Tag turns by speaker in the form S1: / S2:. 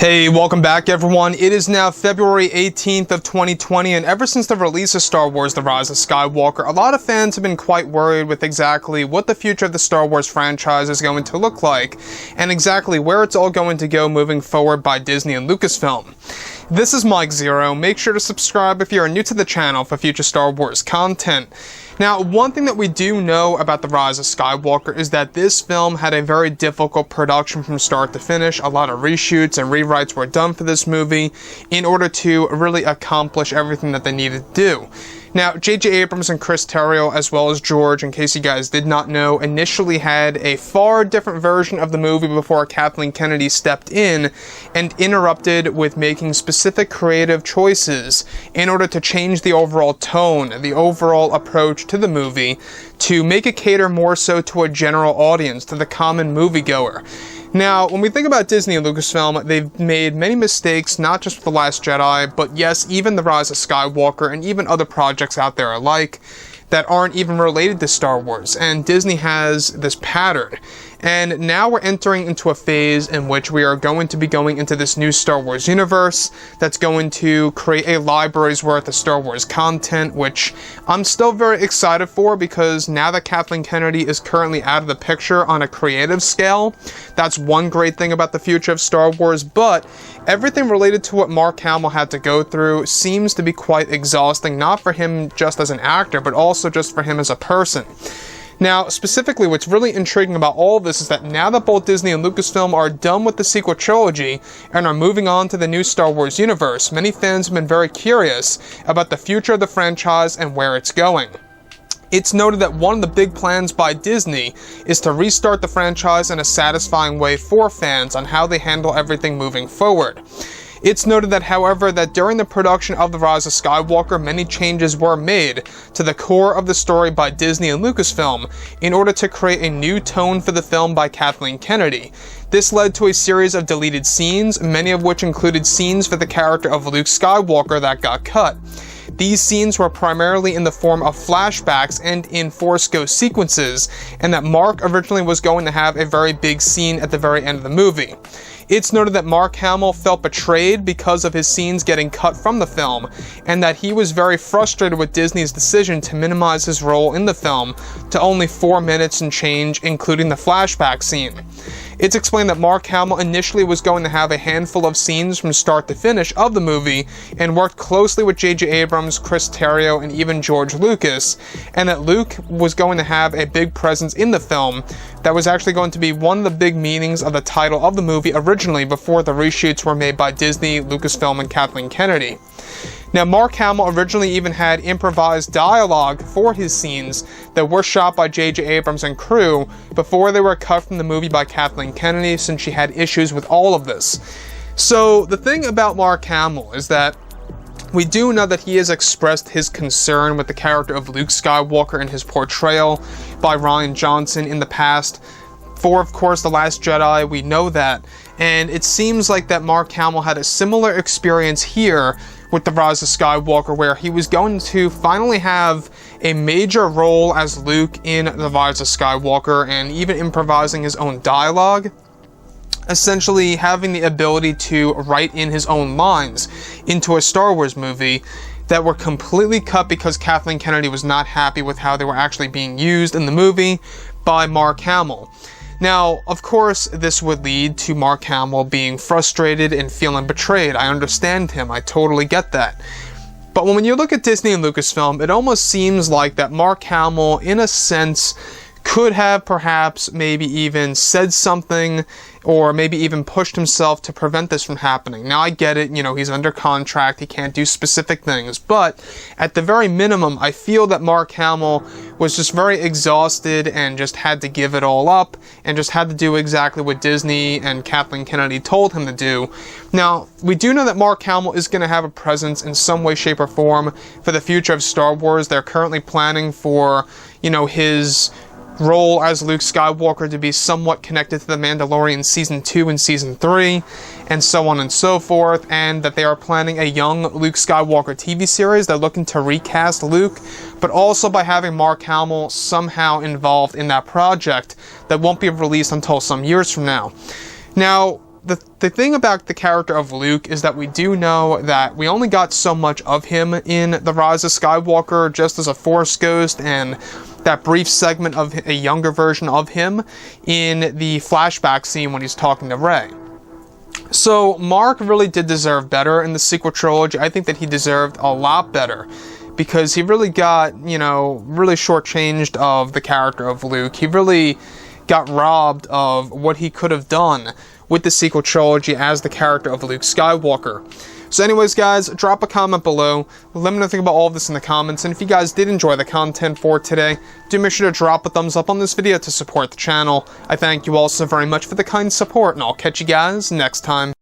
S1: Hey, welcome back everyone. It is now February 18th of 2020, and ever since the release of Star Wars The Rise of Skywalker, a lot of fans have been quite worried with exactly what the future of the Star Wars franchise is going to look like, and exactly where it's all going to go moving forward by Disney and Lucasfilm. This is Mike Zero. Make sure to subscribe if you are new to the channel for future Star Wars content. Now, one thing that we do know about The Rise of Skywalker is that this film had a very difficult production from start to finish. A lot of reshoots and rewrites were done for this movie in order to really accomplish everything that they needed to do. Now, J.J. Abrams and Chris Terrio, as well as George, in case you guys did not know, initially had a far different version of the movie before Kathleen Kennedy stepped in and interrupted with making specific creative choices in order to change the overall tone, the overall approach to the movie, to make it cater more so to a general audience, to the common moviegoer. Now, when we think about Disney and Lucasfilm, they've made many mistakes, not just with The Last Jedi, but yes, even The Rise of Skywalker and even other projects out there alike that aren't even related to Star Wars. And Disney has this pattern. And now we're entering into a phase in which we are going to be going into this new Star Wars universe that's going to create a library's worth of Star Wars content, which I'm still very excited for, because now that Kathleen Kennedy is currently out of the picture on a creative scale, that's one great thing about the future of Star Wars. But everything related to what Mark Hamill had to go through seems to be quite exhausting, not for him just as an actor, but also just for him as a person. Now, specifically, what's really intriguing about all of this is that now that both Disney and Lucasfilm are done with the sequel trilogy and are moving on to the new Star Wars universe, many fans have been very curious about the future of the franchise and where it's going. It's noted that one of the big plans by Disney is to restart the franchise in a satisfying way for fans on how they handle everything moving forward. It's noted that, however, that during the production of The Rise of Skywalker, many changes were made to the core of the story by Disney and Lucasfilm in order to create a new tone for the film by Kathleen Kennedy. This led to a series of deleted scenes, many of which included scenes for the character of Luke Skywalker that got cut. These scenes were primarily in the form of flashbacks and in Force Ghost sequences, and that Mark originally was going to have a very big scene at the very end of the movie. It's noted that Mark Hamill felt betrayed because of his scenes getting cut from the film, and that he was very frustrated with Disney's decision to minimize his role in the film to only 4 minutes and change, including the flashback scene. It's explained that Mark Hamill initially was going to have a handful of scenes from start to finish of the movie and worked closely with J.J. Abrams, Chris Terrio, and even George Lucas, and that Luke was going to have a big presence in the film that was actually going to be one of the big meanings of the title of the movie originally before the reshoots were made by Disney, Lucasfilm, and Kathleen Kennedy. Now, Mark Hamill originally even had improvised dialogue for his scenes that were shot by J.J. Abrams and crew before they were cut from the movie by Kathleen Kennedy, since she had issues with all of this. So the thing about Mark Hamill is that we do know that he has expressed his concern with the character of Luke Skywalker and his portrayal by Rian Johnson in the past. For, of course, The Last Jedi, we know that. And it seems like that Mark Hamill had a similar experience here with The Rise of Skywalker, where he was going to finally have a major role as Luke in The Rise of Skywalker, and even improvising his own dialogue. Essentially having the ability to write in his own lines into a Star Wars movie that were completely cut because Kathleen Kennedy was not happy with how they were actually being used in the movie by Mark Hamill. Now, of course, this would lead to Mark Hamill being frustrated and feeling betrayed. I understand him. I totally get that. But when you look at Disney and Lucasfilm, it almost seems like that Mark Hamill, in a sense, could have perhaps maybe even said something, or maybe even pushed himself to prevent this from happening. Now, I get it, he's under contract, he can't do specific things, but at the very minimum, I feel that Mark Hamill was just very exhausted and just had to give it all up, and just had to do exactly what Disney and Kathleen Kennedy told him to do. Now, we do know that Mark Hamill is going to have a presence in some way, shape, or form for the future of Star Wars. They're currently planning for, his role as Luke Skywalker to be somewhat connected to The Mandalorian Season 2 and Season 3, and so on and so forth, and that they are planning a young Luke Skywalker TV series. They're looking to recast Luke, but also by having Mark Hamill somehow involved in that project that won't be released until some years from now. Now, the thing about the character of Luke is that we do know that we only got so much of him in The Rise of Skywalker just as a Force ghost, and that brief segment of a younger version of him in the flashback scene when he's talking to Rey. So Mark really did deserve better in the sequel trilogy. I think that he deserved a lot better, because he really got, really shortchanged of the character of Luke. He really got robbed of what he could have done with the sequel trilogy as the character of Luke Skywalker. So anyways, guys, drop a comment below. Let me know what you think about all of this in the comments. And if you guys did enjoy the content for today, do make sure to drop a thumbs up on this video to support the channel. I thank you all so very much for the kind support, and I'll catch you guys next time.